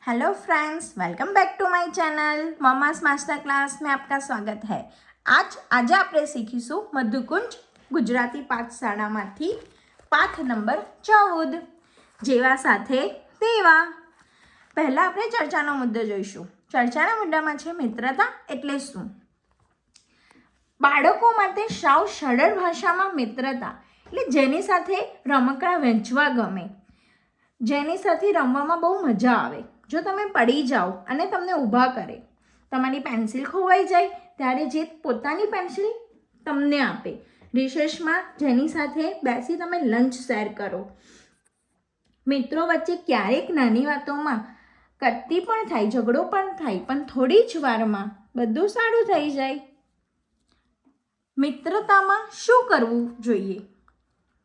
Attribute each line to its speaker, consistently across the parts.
Speaker 1: Hello friends, welcome back to my channel mumma's master class में आपका स्वागत है। आज આપણે શીખીશું મધુકુંજ ગુજરાતી પાઠશાળામાંથી પાઠ નંબર 14 જેવા સાથે તેવા। પહેલા આપણે ચર્ચાનો મુદ્દો જોઈશું। ચર્ચાના મુદ્દામાં છે મિત્રતા એટલે શું। બાળકો માટે સાવ સરળ ભાષામાં મિત્રતા એટલે જેની સાથે રમકડા વહેંચવા ગમે, જેની સાથે રમવામાં બહુ મજા આવે। જો તમે પડી જાઓ અને તમને ઊભા કરે, તમારી પેન્સિલ ખોવાઈ જાય ત્યારે જે પોતાની પેન્સિલ તમને આપે, રિસેસમાં જેની સાથે બેસી તમે લંચ શેર કરો, મિત્રો વચ્ચે ક્યારેક નાની વાતોમાં કટતી પણ થાય, ઝઘડો પણ થાય, પણ થોડી જ વારમાં બધું સારું થઈ જાય। મિત્રતામાં શું કરવું જોઈએ?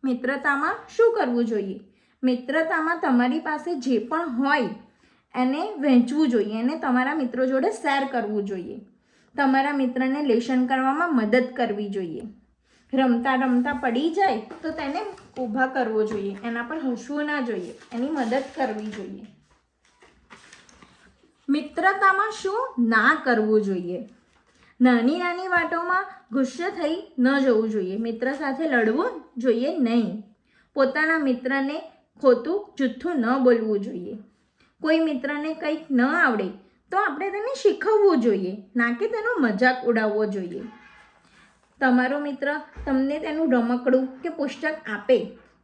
Speaker 1: મિત્રતામાં શું કરવું જોઈએ? મિત્રતામાં તમારી પાસે જે પણ હોય એને વહેંચવું જોઈએ, એને તમારા મિત્રો જોડે શેર કરવું જોઈએ, તમારા મિત્રને લેશન કરવામાં મદદ કરવી જોઈએ। રમતા રમતા પડી જાય તો તેને ઊભા કરવો જોઈએ, એના પર હસવું ના જોઈએ, એની મદદ કરવી જોઈએ। મિત્રતામાં શું ના કરવું જોઈએ? નાની નાની વાતોમાં ગુસ્સે થઈ ન જવું જોઈએ, મિત્ર સાથે લડવું જોઈએ નહીં, પોતાના મિત્રને ખોટું જૂઠું ન બોલવું જોઈએ। કોઈ મિત્રને કંઈક ન આવડે તો આપણે તેને શીખવવું જોઈએ, ના કે તેનો મજાક ઉડાવવો જોઈએ। તમારો મિત્ર તમને તેનું રમકડું કે પુસ્તક આપે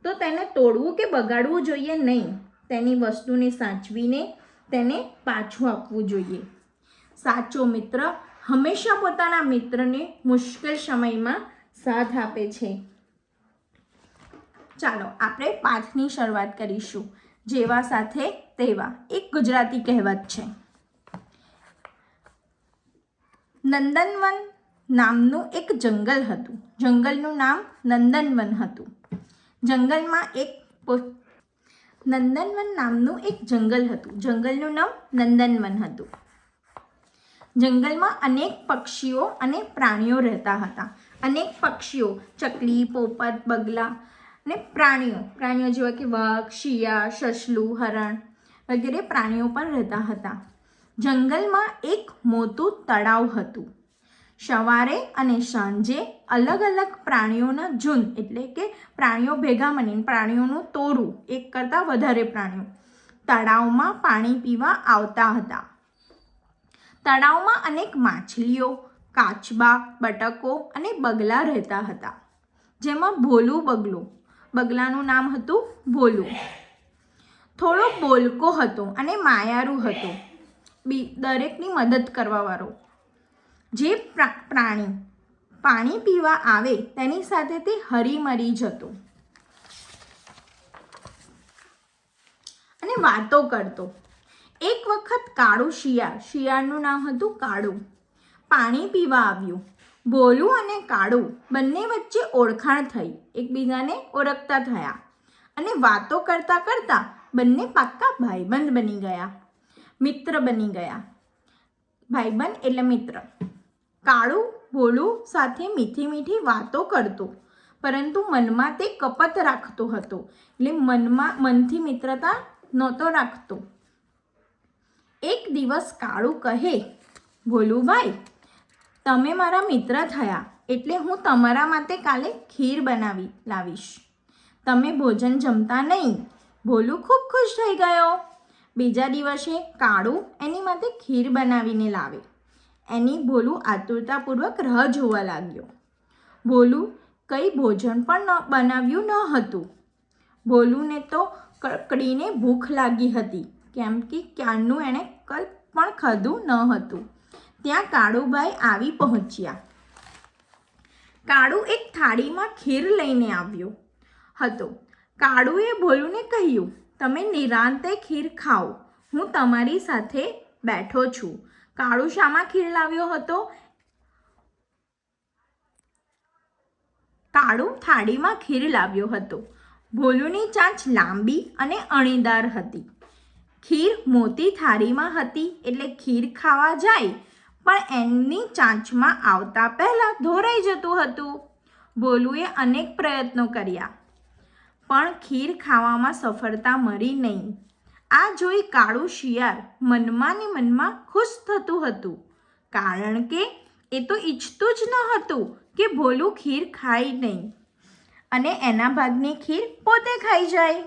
Speaker 1: તો તેને તોડવું કે બગાડવું જોઈએ નહીં, તેની વસ્તુને સાચવીને તેને પાછું આપવું જોઈએ। સાચો મિત્ર હંમેશા પોતાના મિત્રને મુશ્કેલ સમયમાં સાથ આપે છે। ચાલો આપણે પાઠની શરૂઆત કરીશું। જેવા સાથે તેવા એક ગુજરાતી કહેવત છે। નંદનવન નામનું એક જંગલ હતું, જંગલનું નામ નંદનવન હતું। નંદનવન નામનું એક જંગલ હતું, જંગલનું નામ નંદનવન હતું। જંગલમાં અનેક પક્ષીઓ અને પ્રાણીઓ રહેતા હતા। અનેક પક્ષીઓ, ચકલી, પોપટ, બગલા અને પ્રાણીઓ જેવા કે વાઘ, શિયાળ, સસલું, હરણ વગેરે પ્રાણીઓ પણ રહેતા હતા। જંગલમાં એક મોટું તળાવ હતું। સવારે અને સાંજે અલગ અલગ પ્રાણીઓના ઝુંડ એટલે કે પ્રાણીઓ ભેગા મળીને, પ્રાણીઓનું ટોળું, એક કરતાં વધારે પ્રાણીઓ તળાવમાં પાણી પીવા આવતા હતા। તળાવમાં અનેક માછલીઓ, કાચબા, બટકો અને બગલા રહેતા હતા, જેમાં ભોલું બગલાનું નામ હતું ભોલું, થોડો બોલકો હતો અને માયાળુ હતો, દરેકની મદદ કરવાવાળો। જે પ્રાણી પાણી પીવા આવે તેની સાથે તે હરીમરી જતો અને વાતો કરતો। એક વખત કાળું શિયાળનું નામ હતું કાળું, પાણી પીવા આવ્યું। ભોલું અને કાળું બંને વચ્ચે ઓળખાણ થઈ, એકબીજાને ઓળખતા થયા અને વાતો કરતાં કરતાં બંને પાક્કા ભાઈબંધ બની ગયા, મિત્ર બની ગયા। ભાઈબંધ એટલે મિત્ર। કાળું ભોલું સાથે મીઠી મીઠી વાતો કરતો, પરંતુ મનમાં તે કપટ રાખતો હતો, એટલે મનથી મિત્રતા નહોતો રાખતો। એક દિવસ કાળું કહે, ભોલુભાઈ, તમે મારા મિત્ર થયા એટલે હું તમારા માટે કાલે ખીર બનાવી લાવીશ, તમે ભોજન જમતા નહીં। ભોલું ખૂબ ખુશ થઈ ગયો। બીજા દિવસે કાળું એની માટે ખીર બનાવીને લાવે, એની ભોલું આતુરતાપૂર્વક રાહ જોવા લાગ્યો। ભોલું કંઈ ભોજન પણ બનાવ્યું ન હતું। ભોલુને તો કકડીને ભૂખ લાગી હતી, કેમ કે ક્યારનું એણે કંઈ પણ ખાધું ન હતું। ત્યાં કાળુભાઈ આવી પહોંચ્યા। કાળું એક થાળીમાં ખીર લઈને આવ્યો હતો। કાળુએ ભોલુને કહ્યું, તમે નિરાંતે ખીર ખાઓ, હું તમારી સાથે બેઠો છું। કાળું શામાં ખીર લાવ્યો હતો? કાળું થાળીમાં ખીર લાવ્યો હતો। ભોલુની ચાંચ લાંબી અને અણીદાર હતી। ખીર મોટી થાળીમાં હતી એટલે ખીર ખાવા જાય પણ એમની ચાંચમાં આવતા પહેલાં ધોરાઈ જતું હતું। ભોલુએ અનેક પ્રયત્નો કર્યા પણ ખીર ખાવામાં સફળતા મળી નહીં। આ જોઈ કાળું શિયાળ મનમાં ને મનમાં ખુશ થતું હતું, કારણ કે એ તો ઈચ્છતું જ ન હતું કે ભોલું ખીર ખાય નહીં અને એના ભાગની ખીર પોતે ખાઈ જાય.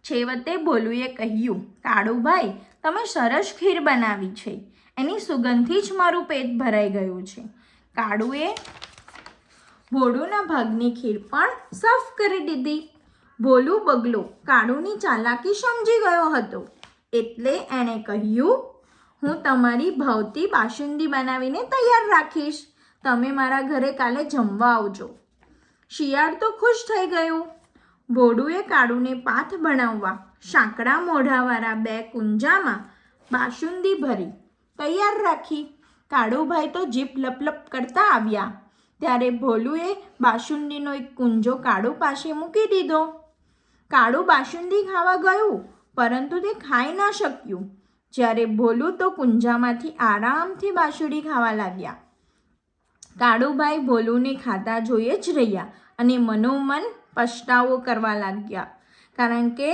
Speaker 1: છેવટે ભોલુએ કહ્યું, કાળુભાઈ, તમે સરસ ખીર બનાવી છે. એની સુગંધથી જ મારું પેટ ભરાઈ ગયું છે. કાળુએ ભોળુના ભાગની ખીર પણ સાફ કરી દીધી. ભોલું બગલો કાળુની ચાલાકી સમજી ગયો હતો, એટલે એણે કહ્યું, હું તમારી ભાવતી બાસુંદી બનાવીને તૈયાર રાખીશ. તમે મારા ઘરે કાલે જમવા આવજો. શિયાળ તો ખુશ થઈ ગયું. ભોળુએ કાળુને પાથ બનાવવા સાંકડા મોઢાવાળા 2 કુંજામાં બાસુંદી ભરી તૈયાર રાખી. કાળુભાઈ તો જીભ લપલપ કરતા આવ્યા ત્યારે ભોલુએ બાસુંદીનો એક કુંજો કાળુ પાસે મૂકી દીધો. કાળુ બાસુંદી ખાવા ગયું, પરંતુ તે ખાઈ ન શક્યું. જ્યારે ભોલું તો કુંજામાંથી આરામથી બાસુંદી ખાવા લાગ્યા. કાળુભાઈ ભોલુને ખાતા જોઈએ જ રહ્યા અને મનોમન પછતાવો કરવા લાગ્યા, કારણ કે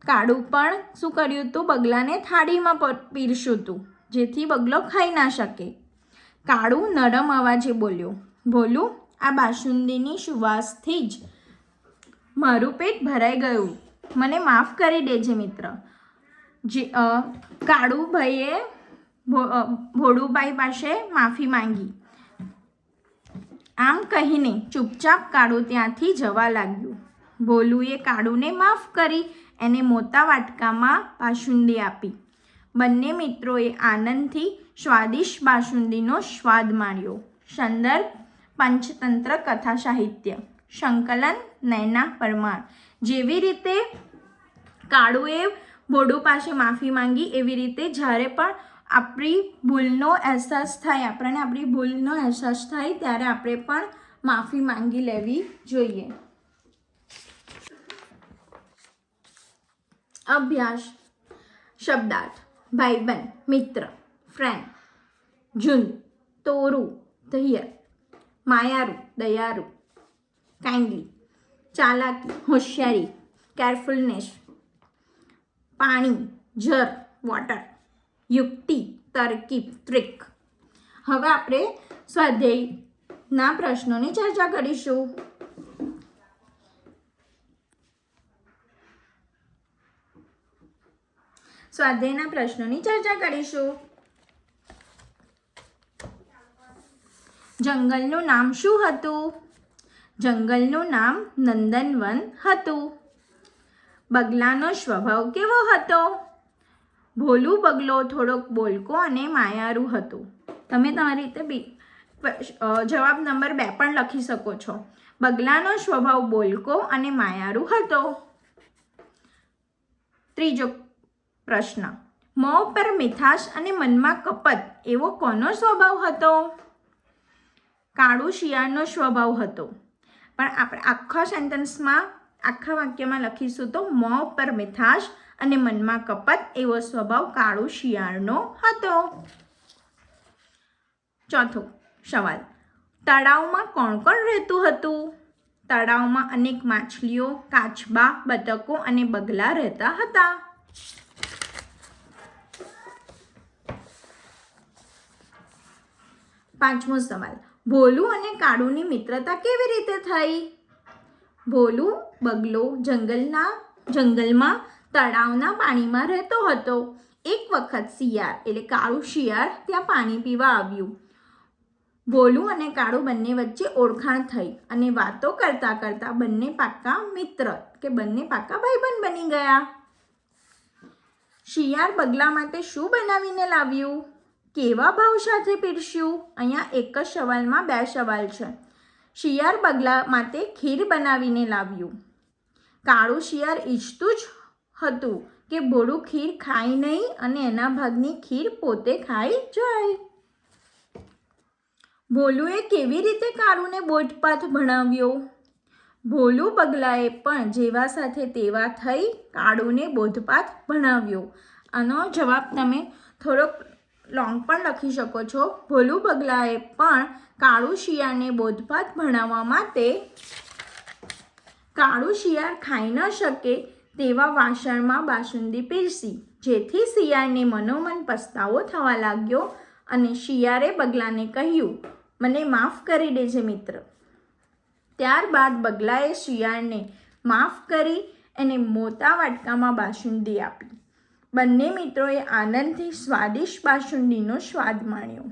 Speaker 1: કાળુ પણ શું કર્યું હતું, બગલાને થાળીમાં પીરસ્યું હતું, જેથી બગલો ખાઈ ના શકે. કાળુ નરમ અવાજે બોલ્યો, ભોલું, આ બાસુંદીની સુવાસથી જ મારું પેટ ભરાઈ ગયું. મને માફ કરી દેજે મિત્ર. કાળુભાઈએ ભોળુભાઈ પાસે માફી માંગી. આમ કહીને ચૂપચાપ કાળુ ત્યાંથી જવા લાગ્યું. ભોલુએ કાળુને માફ કરી એને મોટા વાટકામાં બાસુંદી આપી. બંને મિત્રોએ આનંદથી સ્વાદિષ્ટ બાસુંદીનો સ્વાદ માણ્યો. સંદર્ભ પંચતંત્ર કથા સાહિત્ય. સંકલન નૈના પરમાર. જેવી રીતે કાળુએ ભોળુ પાસે માફી માંગી, એવી રીતે જ્યારે પણ આપણી ભૂલનો અહેસાસ થાય, આપણને આપણી ભૂલનો અહેસાસ થાય ત્યારે આપણે પણ માફી માંગી લેવી જોઈએ. અભ્યાસ. શબ્દાર્થ: ભાઈબંધ, મિત્ર, ફ્રેન્ડ, ઝુંડ, તોરું, ધૈર્ય, માયારું, દયારું, કાઇન્ડલી, ચાલાકી, હોશિયારી, કેરફુલનેસ, પાણી, જર, વોટર, યુક્તિ, તરકીબ, ટ્રિક. હવે આપણે સ્વાધ્યાયના પ્રશ્નોની ચર્ચા કરીશું. સ્વાધ્યાયના પ્રશ્નોની ચર્ચા કરીશું. જંગલનું નામ શું હતું? જંગલનું નામ નંદનવન હતું. બગલાનો સ્વભાવ કેવો હતો? ભોલું બગલો થોડોક બોલકો અને માયારું હતું. તમે તમારી રીતે જવાબ નંબર 2 પણ લખી શકો છો. બગલાનો સ્વભાવ બોલકો અને માયારું હતો. ત્રીજો પ્રશ્ન. મોં પર મીઠાશ અને મનમાં કપટ એવો કોનો સ્વભાવ હતો? કાળુ શિયાળનો સ્વભાવ હતો. પણ આપણે આખા સેન્ટેન્સમાં, આખા વાક્યમાં લખીશું તો મોં પર મીઠાશ અને મનમાં કપટ એવો સ્વભાવ કાળુ શિયાળનો હતો. ચોથો સવાલ. તળાવમાં કોણ કોણ રહેતું હતું? તળાવમાં અનેક માછલીઓ, કાચબા, બતકો અને બગલા રહેતા હતા. પાંચમો સવાલ. ભોલું અને કાળુની મિત્રતા કેવી રીતે થઈ? ભોલું બગલો જંગલમાં તળાવના પાણીમાં રહેતો હતો. એક વખત શિયાળ એટલે કાળું શિયાળ ત્યાં પાણી પીવા આવ્યું. ભોલું અને કાળુ બંને વચ્ચે ઓળખાણ થઈ અને વાતો કરતાં કરતાં બંને પાક્કા મિત્ર કે બંને પાક્કા ભાઈબંધ બની ગયા. શિયાળ બગલા માટે શું બનાવીને લાવ્યું? કેવા ભાવ સાથે પીરસ્યું? અહીંયા એક જ સવાલમાં 2 સવાલ છે. શિયાળ બગલા માટે ખીર બનાવીને લાવ્યું. કાળું શિયાળ ઈચ્છતું જ હતું કે ભોળું ખીર ખાય નહીં અને એના ભાગની ખીર પોતે ખાઈ જાય. ભોલુએ કેવી રીતે કાળુને બોધપાઠ ભણાવ્યો? ભોલું બગલાએ પણ જેવા સાથે તેવા થઈ કાળુને બોધપાઠ ભણાવ્યો. આનો જવાબ તમે થોડોક લોંગ પણ લખી શકો છો. ભોલું બગલાએ પણ કાળું શિયાળને બોધપાઠ ભણાવવા માટે કાળું શિયાળ ખાઈ ન શકે તેવા વાસણમાં બાસુંદી પીરસી, જેથી શિયાળને મનોમન પસ્તાવો થવા લાગ્યો અને શિયાળે બગલાને કહ્યું, મને માફ કરી દેજે મિત્ર. ત્યારબાદ બગલાએ શિયાળને માફ કરી એને મોટા વાટકામાં બાસુંદી આપી. બંને મિત્રોએ આનંદથી સ્વાદિષ્ટ બાસુંદીનો સ્વાદ માણ્યો.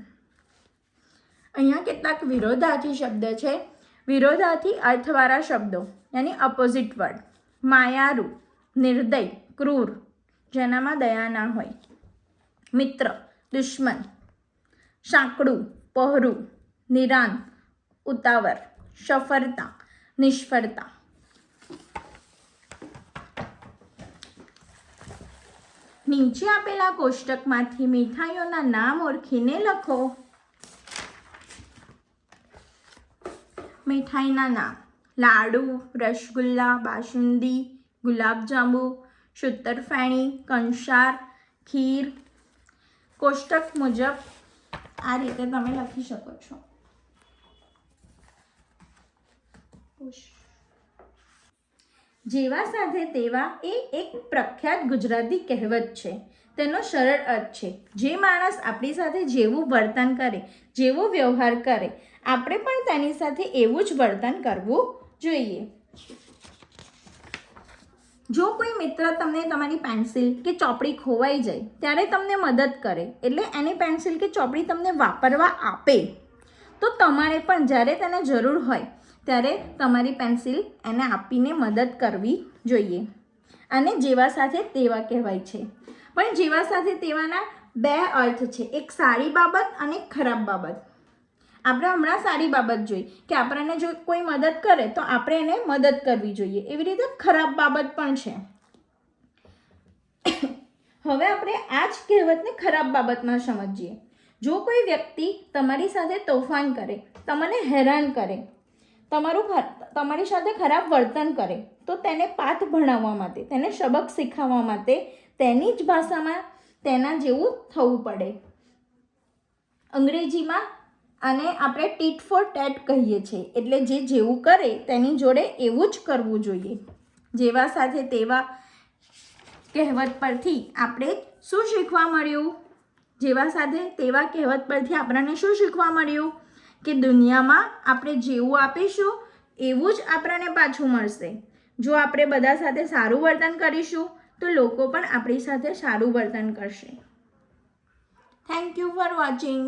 Speaker 1: અહીંયા કેટલાક વિરોધાર્થી શબ્દ છે. વિરોધાર્થી અર્થવાળા શબ્દો યાની અપોઝિટ વર્ડ. માયાળુ, નિર્દય, ક્રૂર, જેનામાં દયા ના હોય. મિત્ર, દુશ્મન. સાંકડું, પહોળું, નિરાંત, ઉતાવળ, સફળતા, નિષ્ફળતા. નીચે આપેલા કોષ્ટકમાંથી મીઠાઈઓના નામ ઓળખીને લખો. મીઠાઈના નામ: લાડુ, રસગુલ્લા, બાસુંદી, ગુલાબજાંબુ, શક્કરફેણી, કંસાર, ખીર. કોષ્ટક મુજબ આ રીતે તમે લખી શકો છો. જેવા સાથે તેવા એ એક પ્રખ્યાત ગુજરાતી કહેવત છે. તેનો સરળ અર્થ છે, જે માણસ આપણી સાથે જેવું વર્તન કરે, જેવો વ્યવહાર કરે, આપણે પણ તેની સાથે એવું જ વર્તન કરવું જોઈએ. જો કોઈ મિત્ર તમને તમારી પેન્સિલ કે ચોપડી ખોવાઈ જાય ત્યારે તમને મદદ કરે, એટલે એની પેન્સિલ કે ચોપડી તમને વાપરવા આપે, તો તમારે પણ જ્યારે તેને જરૂર હોય ત્યારે તમારી પેન્સિલ એને આપીને મદદ કરવી જોઈએ. અને જેવા સાથે તેવા કહેવાય છે. પણ જેવા સાથે તેવાના બે અર્થ છે, એક સારી બાબત અને એક ખરાબ બાબત. આપણે હમણાં સારી બાબત જોઈ કે આપણને જો કોઈ મદદ કરે તો આપણે એને મદદ કરવી જોઈએ. એવી રીતે ખરાબ બાબત પણ છે. હવે આપણે આ જ કહેવતને ખરાબ બાબતમાં સમજીએ. જો કોઈ વ્યક્તિ તમારી સાથે તોફાન કરે, તમને હેરાન કરે, તમારી સાથે ખરાબ વર્તન કરે, તો તેને પાઠ ભણાવવા માટે, તેને સબક શીખવવા માટે તેની જ ભાષામાં તેના જેવું થવું પડે. અંગ્રેજીમાં આને આપણે ટીટ ફોર ટેટ કહીએ છીએ. એટલે જે જેવું કરે તેની જોડે એવું જ કરવું જોઈએ. જેવા સાથે તેવા કહેવત પરથી આપણે શું શીખવા મળ્યું? જેવા સાથે તેવા કહેવત પરથી આપણને શું શીખવા મળ્યું? કે દુનિયામાં આપણે જેવું આપીશું એવું જ આપણને પાછું મળશે. જો આપણે બધા સાથે સારું વર્તન કરીશું તો લોકો પણ આપણી સાથે સારું વર્તન કરશે. Thank you for watching.